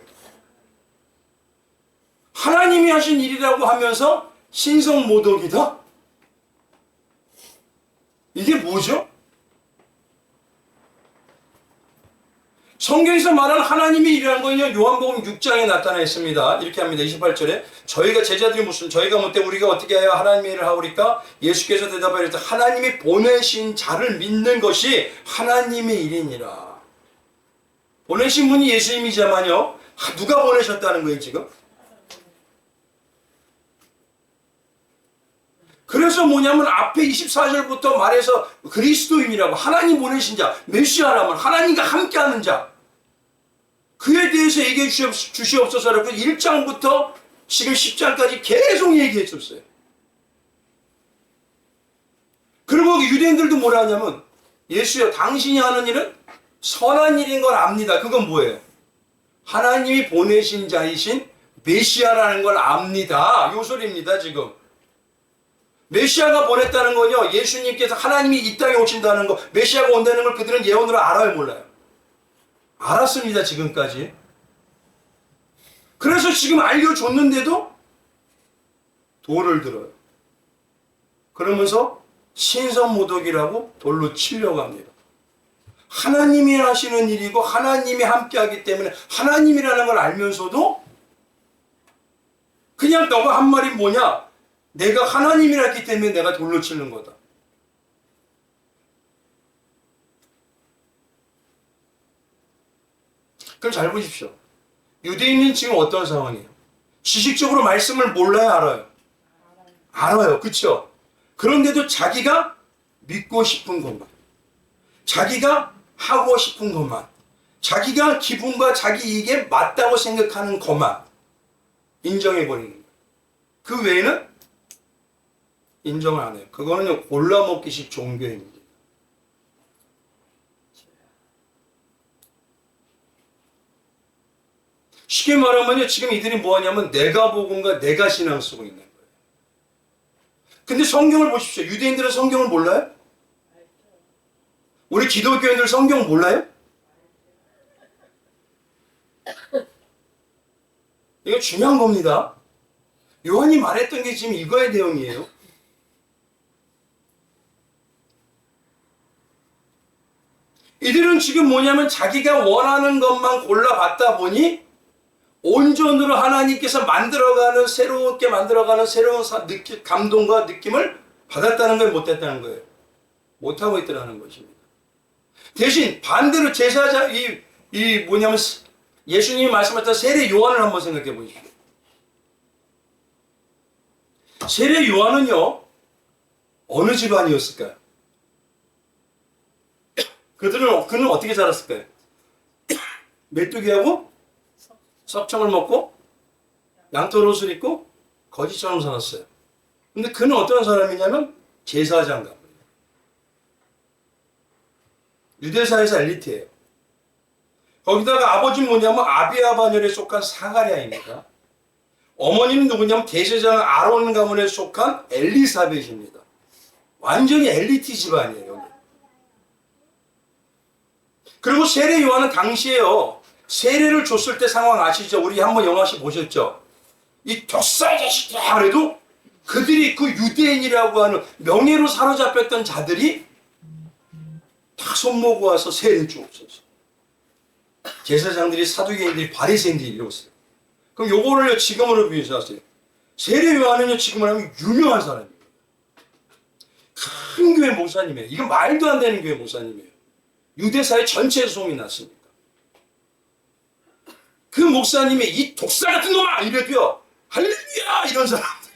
하나님이 하신 일이라고 하면서 신성모독이다? 이게 뭐죠? 성경에서 말하는 하나님의 일이라는 거는요, 요한복음 6장에 나타나 있습니다. 이렇게 합니다. 28절에 저희가 제자들이 무슨 저희가 묻되 우리가 어떻게 해야 하나님의 일을 하오리까? 예수께서 대답하였다. 하나님이 보내신 자를 믿는 것이 하나님의 일이니라. 보내신 분이 예수님이지만요, 누가 보내셨다는 거예요 지금? 그래서 뭐냐면 앞에 24절부터 말해서 그리스도인이라고, 하나님 보내신 자, 메시아라면 하나님과 함께하는 자, 그에 대해서 얘기해 주시옵소서라고 1장부터 지금 10장까지 계속 얘기했었어요. 그리고 유대인들도 뭐라 하냐면, 예수여 당신이 하는 일은 선한 일인 걸 압니다. 그건 뭐예요? 하나님이 보내신 자이신 메시아라는 걸 압니다. 요 소리입니다 지금. 메시아가 보냈다는 거요, 예수님께서 하나님이 이 땅에 오신다는 거, 메시아가 온다는 걸 그들은 예언으로 알아요, 몰라요? 알았습니다 지금까지. 그래서 지금 알려줬는데도 돌을 들어요. 그러면서 신선모독이라고 돌로 치려고 합니다. 하나님이 하시는 일이고 하나님이 함께하기 때문에 하나님이라는 걸 알면서도 그냥 너가 한 말이 뭐냐, 내가 하나님이라 했기 때문에 내가 돌로 치는 거다. 그럼 잘 보십시오. 유대인은 지금 어떤 상황이에요? 지식적으로 말씀을 몰라요, 알아요? 알아요, 그렇죠? 그런데도 자기가 믿고 싶은 것만, 자기가 하고 싶은 것만, 자기가 기분과 자기 이익에 맞다고 생각하는 것만 인정해버리는 거예요. 그 외에는 인정을 안 해요. 그거는 골라먹기식 종교입니다. 쉽게 말하면요, 지금 이들이 뭐 하냐면 내가 복음과 내가 신앙 쓰고 있는 거예요. 근데 성경을 보십시오. 유대인들은 성경을 몰라요? 우리 기독교인들 성경 몰라요? 이거 중요한 겁니다. 요한이 말했던 게 지금 이거의 내용이에요. 이들은 지금 뭐냐면 자기가 원하는 것만 골라봤다 보니 온전으로 하나님께서 만들어가는, 새롭게 만들어가는 새로운 감동과 느낌을 받았다는 걸 못했다는 거예요. 못하고 있더라는 것입니다. 대신 반대로 제사장, 뭐냐면 예수님이 말씀하셨던 세례 요한을 한번 생각해 보십시오. 세례 요한은요, 어느 집안이었을까요? 그는 어떻게 자랐을까요? 메뚜기하고 석청을 먹고 양털옷을 입고 거지처럼 살았어요. 근데 그는 어떤 사람이냐면 제사장가. 유대사에서 엘리트예요. 거기다가 아버지는 뭐냐면 아비아 반열에 속한 사가랴입니다. 어머니는 누구냐면 대제사장 아론 가문에 속한 엘리사벳입니다. 완전히 엘리트 집안이에요. 여기. 그리고 세례 요한은 당시에요, 세례를 줬을 때 상황 아시죠? 우리 한번 영화씩 보셨죠? 이 독살 자식들아 그래도 그들이 그 유대인이라고 하는 명예로 사로잡혔던 자들이 다 손모고 와서 세례 주옵소서. 제사장들이, 사두개인들이, 바리새인들이 이러었어요. 그럼 요거를요 지금으로 비유해서 하세요. 세례 요한은요 지금을 하면 유명한 사람이에요. 큰 교회 목사님이에요. 이건 말도 안 되는 교회 목사님이에요. 유대사회 전체에 소문이 났습니다. 그 목사님이 이 독사 같은 놈아 이래도요 할렐루야 이런 사람들.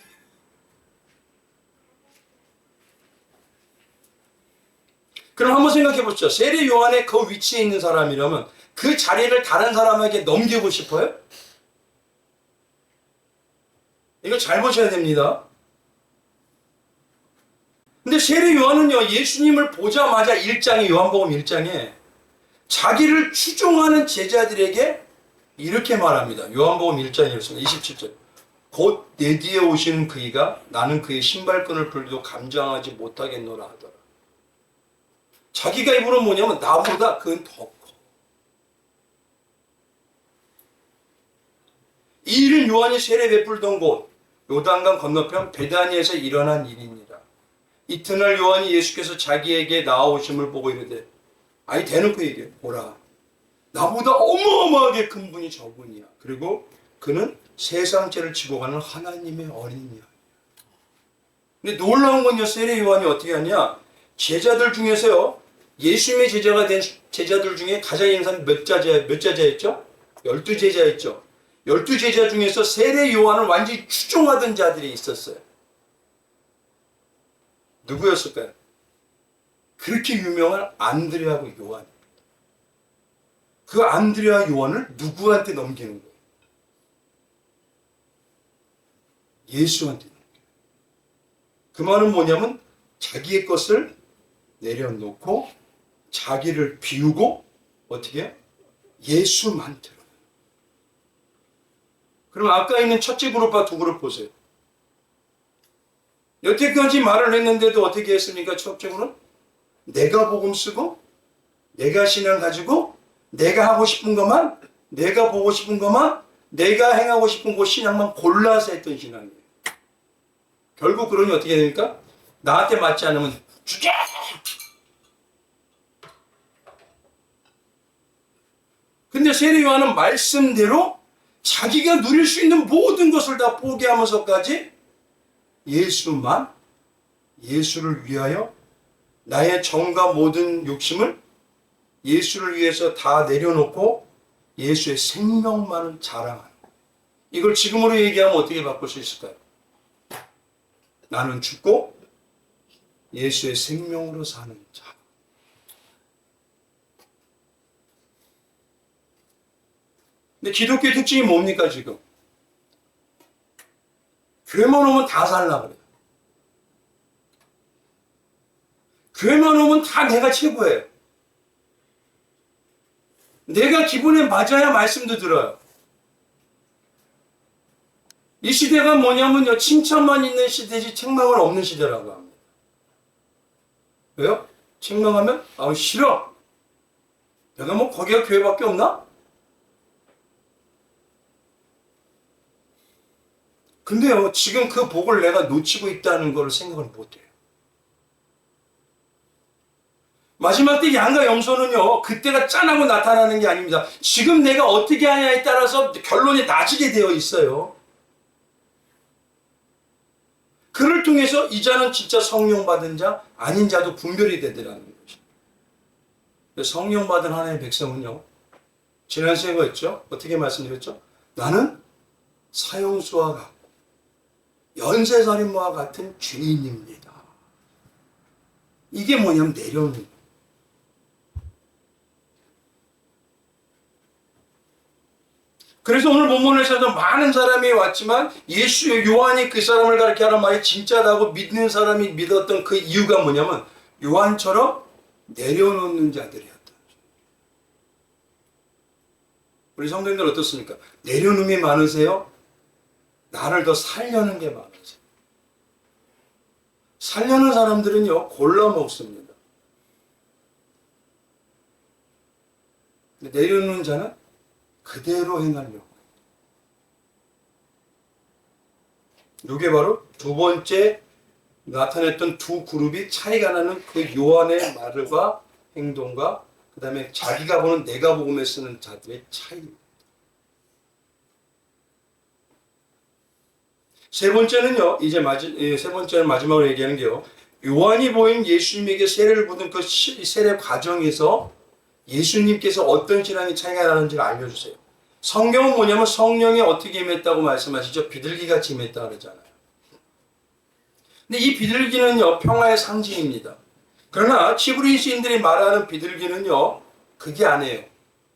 그럼 한번 생각해 보시죠. 세례 요한의 그 위치에 있는 사람이라면 그 자리를 다른 사람에게 넘기고 싶어요? 이거 잘 보셔야 됩니다. 근데 세례 요한은요, 예수님을 보자마자 1장에, 요한복음 1장에 자기를 추종하는 제자들에게 이렇게 말합니다. 요한복음 1장 27절. 곧 내 뒤에 오시는 그이가 나는 그의 신발끈을 풀기도 감당하지 못하겠노라 하더라. 자기가 입으로 뭐냐면 나보다 그는 더 커. 이 일은 요한이 세례 베풀던 곳 요단강 건너편 베다니에서 일어난 일이니라. 이튿날 요한이 예수께서 자기에게 나아오심을 보고 이르되, 아니 대놓고 얘기해. 보라, 나보다 어마어마하게 큰 분이 저분이야. 그리고 그는 세상 죄를 지고 가는 하나님의 어린이야. 근데 놀라운 건요, 세례 요한이 어떻게 하냐? 제자들 중에서요, 예수님의 제자가 된 제자들 중에 가장 있는 사람이 몇 제자였죠? 12제자였죠. 12제자 중에서 세례 요한을 완전히 추종하던 자들이 있었어요. 누구였을까요? 그렇게 유명한 안드레하고 요한. 그 안드레와 요한을 누구한테 넘기는 거예요? 예수한테 넘겨요. 그 말은 뭐냐면 자기의 것을 내려놓고 자기를 비우고 어떻게 해요? 예수만 드러내요. 그럼 아까 있는 첫째 그룹과 두 그룹 보세요. 여태까지 말을 했는데도 어떻게 했습니까? 첫째 그룹은 내가 복음 쓰고 내가 신앙 가지고 내가 하고 싶은 것만, 내가 보고 싶은 것만, 내가 행하고 싶은 그 신앙만 골라서 했던 신앙이에요. 결국 그러니 어떻게 됩니까? 나한테 맞지 않으면 죽여! 근데 세례 요한은 말씀대로 자기가 누릴 수 있는 모든 것을 다 포기하면서까지 예수만, 예수를 위하여 나의 정과 모든 욕심을 예수를 위해서 다 내려놓고 예수의 생명만을 자랑하는 거예요. 이걸 지금으로 얘기하면 어떻게 바꿀 수 있을까요? 나는 죽고 예수의 생명으로 사는 자. 근데 기독교의 특징이 뭡니까 지금? 교회만 오면 다 살라 그래요. 교회만 오면 다 내가 최고예요. 내가 기분에 맞아야 말씀도 들어요. 이 시대가 뭐냐면요, 칭찬만 있는 시대지 책망은 없는 시대라고 합니다. 왜요? 책망하면 아우 싫어. 내가 뭐 거기가 교회밖에 없나? 근데요, 지금 그 복을 내가 놓치고 있다는 걸 생각을 못해요. 마지막 때 양과 염소는요, 그때가 짠하고 나타나는 게 아닙니다. 지금 내가 어떻게 하냐에 따라서 결론이 나지게 되어 있어요. 그를 통해서 이 자는 진짜 성령 받은 자, 아닌 자도 분별이 되더라는 것입니다. 성령 받은 하나님의 백성은요, 지난 시간에 뭐였죠? 어떻게 말씀드렸죠? 나는 사형수와 같고 연쇄살인마와 같은 죄인입니다. 이게 뭐냐면 내려오는 거예요. 그래서 오늘 본문에서도 많은 사람이 왔지만 예수 요한이 그 사람을 가르쳐 하는 말이 진짜라고 믿는 사람이 믿었던 그 이유가 뭐냐면 요한처럼 내려놓는 자들이었다. 우리 성도님들 어떻습니까? 내려놓음이 많으세요? 나를 더 살려는 게 많으세요? 살려는 사람들은요, 골라 먹습니다. 내려놓는 자는 그대로 행하려고. 이게 바로 두 번째 나타냈던 두 그룹이 차이가 나는 그 요한의 말과 행동과 그 다음에 자기가 보는 내가 복음에 쓰는 자들의 차이입니다. 세 번째는요, 세 번째는 마지막으로 얘기하는 게요, 요한이 보인 예수님에게 세례를 받은 그 세례 과정에서 예수님께서 어떤 신앙의 차이가 나는지를 알려주세요. 성경은 뭐냐면 성령이 어떻게 임했다고 말씀하시죠? 비둘기같이 임했다 그러잖아요. 근데 이 비둘기는요, 평화의 상징입니다. 그러나 히브리 시인들이 말하는 비둘기는요, 그게 아니에요.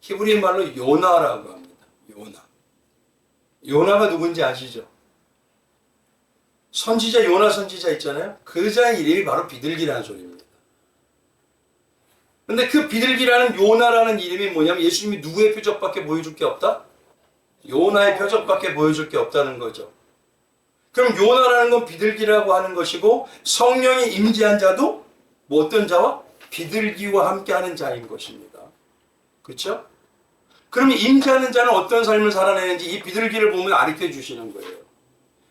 히브리 말로 요나라고 합니다. 요나. 요나가 누군지 아시죠? 선지자 요나 선지자 있잖아요. 그 자의 이름이 바로 비둘기라는 소리입니다. 근데 그 비둘기라는 요나라는 이름이 뭐냐면 예수님이 누구의 표적밖에 보여줄 게 없다? 요나의 표적밖에 보여줄 게 없다는 거죠. 그럼 요나라는 건 비둘기라고 하는 것이고 성령이 임재한 자도 뭐 어떤 자와? 비둘기와 함께하는 자인 것입니다. 그렇죠? 그러면 임재하는 자는 어떤 삶을 살아내는지 이 비둘기를 보면 가르쳐 주시는 거예요.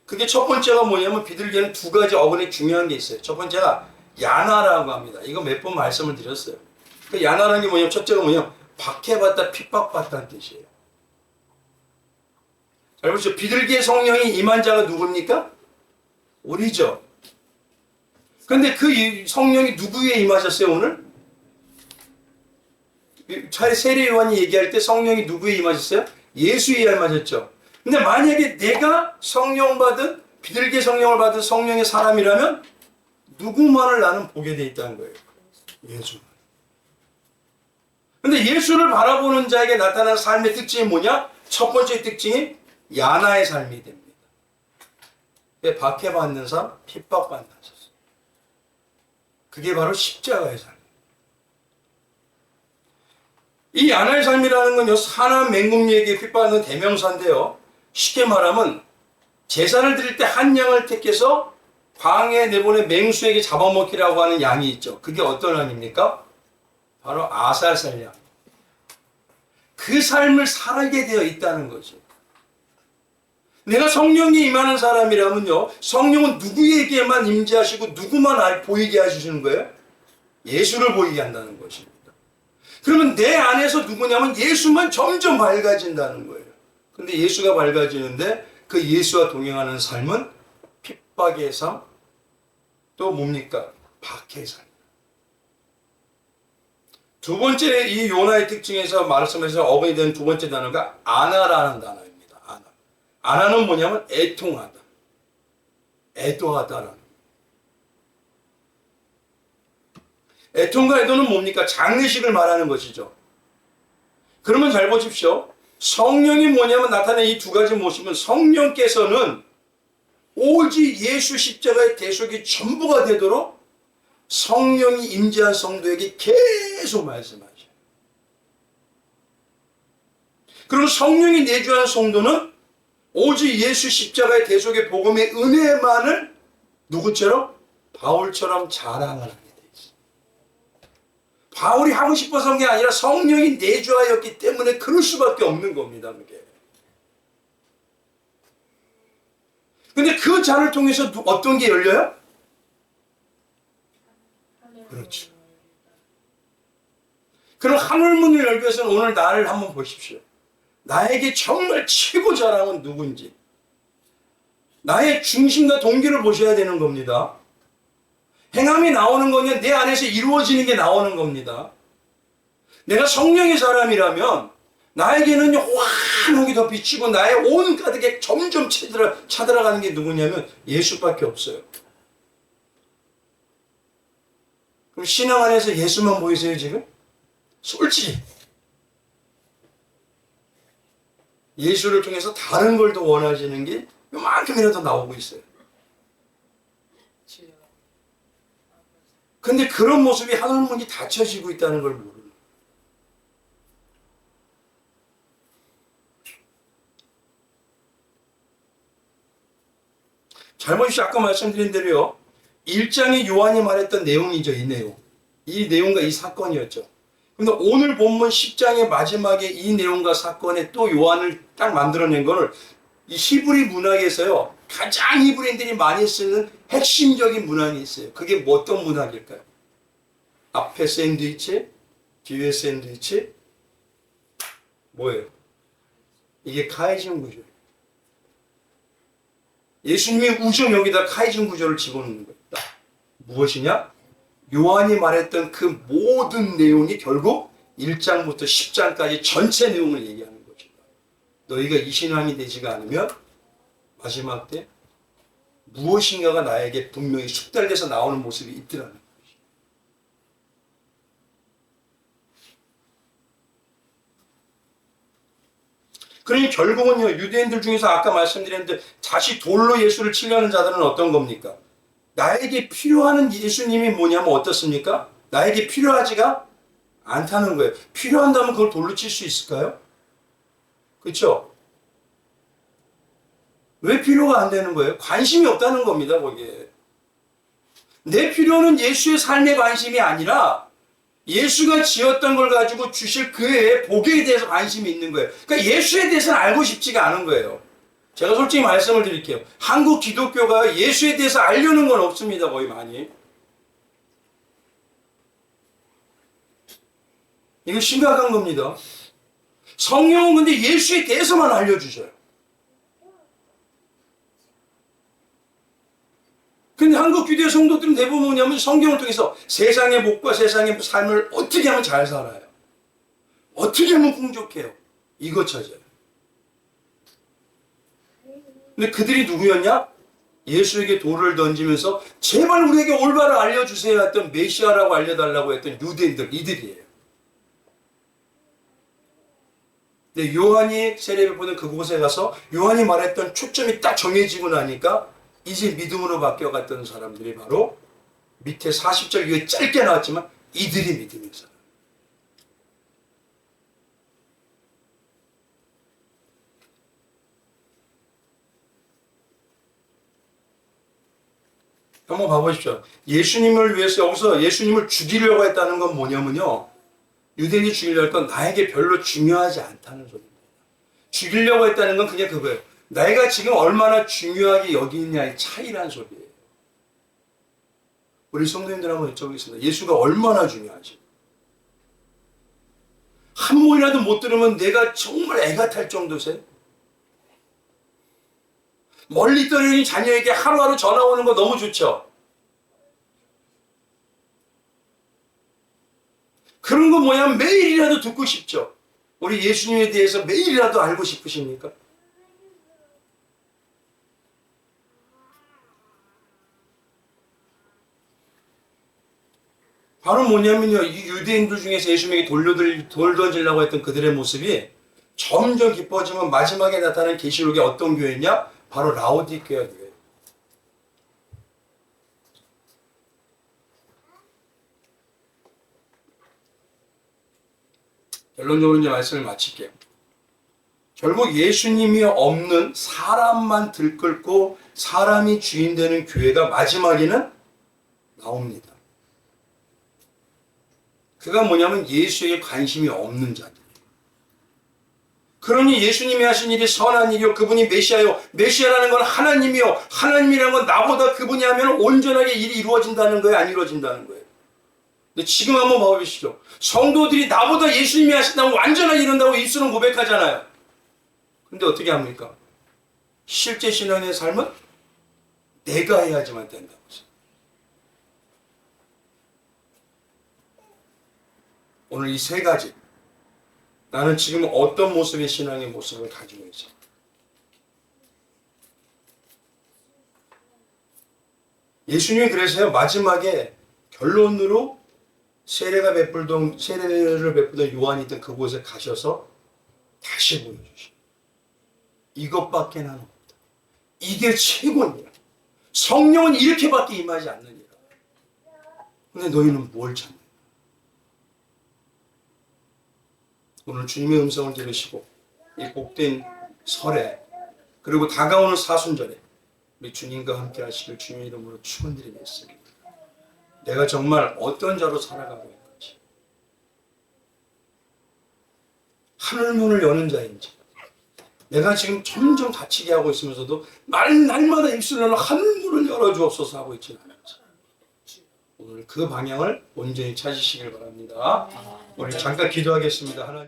그게 첫 번째가 뭐냐면 비둘기는 두 가지 어근에 중요한 게 있어요. 첫 번째가 야나라고 합니다. 이거 몇 번 말씀을 드렸어요. 그 야나라는 게 뭐냐면 첫째가 뭐냐면 박해받다, 핍박받다는 뜻이에요. 잘 보시죠. 비둘기의 성령이 임한 자가 누굽니까? 우리죠. 근데 그 성령이 누구에 임하셨어요, 오늘? 세례 요한이 얘기할 때 성령이 누구에 임하셨어요? 예수에 임하셨죠. 근데 만약에 내가 성령 받은, 비둘기의 성령을 받은 성령의 사람이라면 누구만을 나는 보게 돼 있다는 거예요. 예수. 근데 예수를 바라보는 자에게 나타나는 삶의 특징이 뭐냐? 첫 번째 특징이 야나의 삶이 됩니다. 박해받는 삶, 핍박받는 삶. 그게 바로 십자가의 삶. 이 야나의 삶이라는 건요, 사나 맹금리에게 핍박하는 대명사인데요. 쉽게 말하면 제사를 드릴 때 한 양을 택해서 광야에 내보내 맹수에게 잡아먹히라고 하는 양이 있죠. 그게 어떤 양입니까? 바로 아살살 양. 그 삶을 살게 되어 있다는 거죠. 내가 성령이 임하는 사람이라면요, 성령은 누구에게만 임재하시고 누구만 보이게 해주시는 거예요? 예수를 보이게 한다는 것입니다. 그러면 내 안에서 누구냐면 예수만 점점 밝아진다는 거예요. 근데 예수가 밝아지는데 그 예수와 동행하는 삶은 핍박의 삶, 또 뭡니까? 박해의 삶. 두 번째 이 요나의 특징에서 말씀에서 어근이 된 두 번째 단어가 아나라는 단어입니다. 아나. 아나는 뭐냐면 애통하다, 애도하다라는. 애통과 애도는 뭡니까? 장례식을 말하는 것이죠. 그러면 잘 보십시오. 성령이 뭐냐면 나타낸 이 두 가지 모습은 성령께서는 오직 예수 십자가의 대속이 전부가 되도록 성령이 임재한 성도에게 계속 말씀하셔요. 그리고 성령이 내주한 성도는 오직 예수 십자가의 대속의 복음의 은혜만을 누구처럼? 바울처럼 자랑을 하게 돼 있어요. 바울이 하고 싶어서 한 게 아니라 성령이 내주하였기 때문에 그럴 수밖에 없는 겁니다. 그게. 근데 그 잔을 통해서 어떤 게 열려요? 그렇죠. 그럼 하늘문을 열기 위해서는 오늘 나를 한번 보십시오. 나에게 정말 최고 자랑은 누군지. 나의 중심과 동기를 보셔야 되는 겁니다. 행함이 나오는 거냐, 내 안에서 이루어지는 게 나오는 겁니다. 내가 성령의 사람이라면 나에게는 환하게 더 비치고 나의 온 가득에 점점 차들어가는 게 누구냐면 예수밖에 없어요. 그럼 신앙 안에서 예수만 보이세요 지금? 솔직히 예수를 통해서 다른 걸 더 원하시는 게 요만큼이라도 나오고 있어요. 근데 그런 모습이 하늘문이 닫혀지고 있다는 걸 모르는. 잘 보십시오. 아까 말씀드린 대로요. 1장에 요한이 말했던 내용이죠. 이 내용. 이 내용과 이 사건이었죠. 근데 오늘 본문 10장의 마지막에 이 내용과 사건에 또 요한을 딱 만들어낸 거를 이 히브리 문학에서요. 가장 히브리인들이 많이 쓰는 핵심적인 문학이 있어요. 그게 어떤 문학일까요? 앞에 샌드위치, 뒤에 샌드위치, 뭐예요? 이게 카이징 구조예요. 예수님의 우정 여기다 카이징 구조를 집어넣는 겁니다. 무엇이냐? 요한이 말했던 그 모든 내용이 결국 1장부터 10장까지 전체 내용을 얘기하는 것입니다. 너희가 이 신앙이 되지가 않으면 마지막 때 무엇인가가 나에게 분명히 숙달돼서 나오는 모습이 있더라는 것입니다. 그러니 결국은요, 유대인들 중에서 아까 말씀드렸는데 다시 돌로 예수를 치려는 자들은 어떤 겁니까? 나에게 필요한 예수님이 뭐냐면 어떻습니까? 나에게 필요하지가 않다는 거예요. 필요한다면 그걸 돌로 칠 수 있을까요? 그렇죠? 왜 필요가 안 되는 거예요? 관심이 없다는 겁니다, 거기에. 내 필요는 예수의 삶에 관심이 아니라 예수가 지었던 걸 가지고 주실 그의 복에 대해서 관심이 있는 거예요. 그러니까 예수에 대해서는 알고 싶지가 않은 거예요. 제가 솔직히 말씀을 드릴게요. 한국 기독교가 예수에 대해서 알려는 건 없습니다. 거의 많이. 이거 심각한 겁니다. 성경은 근데 예수에 대해서만 알려주셔요. 근데 한국 유대 성도들은 대부분 뭐냐면 성경을 통해서 세상의 복과 세상의 삶을 어떻게 하면 잘 살아요. 어떻게 하면 풍족해요. 이거 찾아요. 근데 그들이 누구였냐? 예수에게 돌을 던지면서 제발 우리에게 올바로 알려주세요 했던 메시아라고 알려달라고 했던 유대인들, 이들이에요. 근데 요한이 세례를 보는 그곳에 가서 요한이 말했던 초점이 딱 정해지고 나니까 이제 믿음으로 바뀌어갔던 사람들이 바로 밑에 40절 위에 짧게 나왔지만 이들이 믿음의 사람. 한번 봐보십시오. 예수님을 위해서 여기서 예수님을 죽이려고 했다는 건 뭐냐면요. 유대인이 죽이려고 했던 나에게 별로 중요하지 않다는 소리입니다. 죽이려고 했다는 건 그냥 그거예요. 내가 지금 얼마나 중요하게 여기느냐의 차이란 소리예요. 우리 성도님들 한번 여쭤보겠습니다. 예수가 얼마나 중요하지? 한 번이라도 못 들으면 내가 정말 애가 탈 정도세요? 멀리 떨어진 자녀에게 하루하루 전화 오는 거 너무 좋죠? 그런 거 뭐야? 매일이라도 듣고 싶죠? 우리 예수님에 대해서 매일이라도 알고 싶으십니까? 바로 뭐냐면요. 이 유대인들 중에서 예수님에게 돌 던지려고 했던 그들의 모습이 점점 깊어지면 마지막에 나타난 계시록이 어떤 교회냐? 바로 라오디게아 교회. 결론적으로 이제 말씀을 마칠게요. 결국 예수님이 없는 사람만 들끓고 사람이 주인 되는 교회가 마지막에는 나옵니다. 그가 뭐냐면 예수에게 관심이 없는 자들. 그러니 예수님이 하신 일이 선한 일이요. 그분이 메시아요. 메시아라는 건 하나님이요. 하나님이라는 건 나보다 그분이 하면 온전하게 일이 이루어진다는 거예요? 안 이루어진다는 거예요? 근데 지금 한번 봐보시죠. 성도들이 나보다 예수님이 하신다고 완전하게 이룬다고 입술은 고백하잖아요. 근데 어떻게 합니까? 실제 신앙의 삶은 내가 해야지만 된다고. 오늘 이 세 가지. 나는 지금 어떤 모습의 신앙의 모습을 가지고 있어? 예수님이 그래서요, 마지막에 결론으로 세례를 베풀던 요한이 있던 그곳에 가셔서 다시 보여주시오. 이것밖에 나는 없다. 이게 최고니라. 성령은 이렇게밖에 임하지 않느니라. 근데 너희는 뭘 찾냐? 오늘 주님의 음성을 들으시고 이 복된 설에 그리고 다가오는 사순절에 우리 주님과 함께 하시길 주님의 이름으로 축원드리겠습니다. 내가 정말 어떤 자로 살아가고 있는지, 하늘문을 여는 자인지, 내가 지금 점점 다치게 하고 있으면서도 날마다 입술로 하늘문을 열어주옵소서 하고 있지는 않은지, 오늘 그 방향을 온전히 찾으시길 바랍니다. 우리 잠깐 기도하겠습니다. 하나님.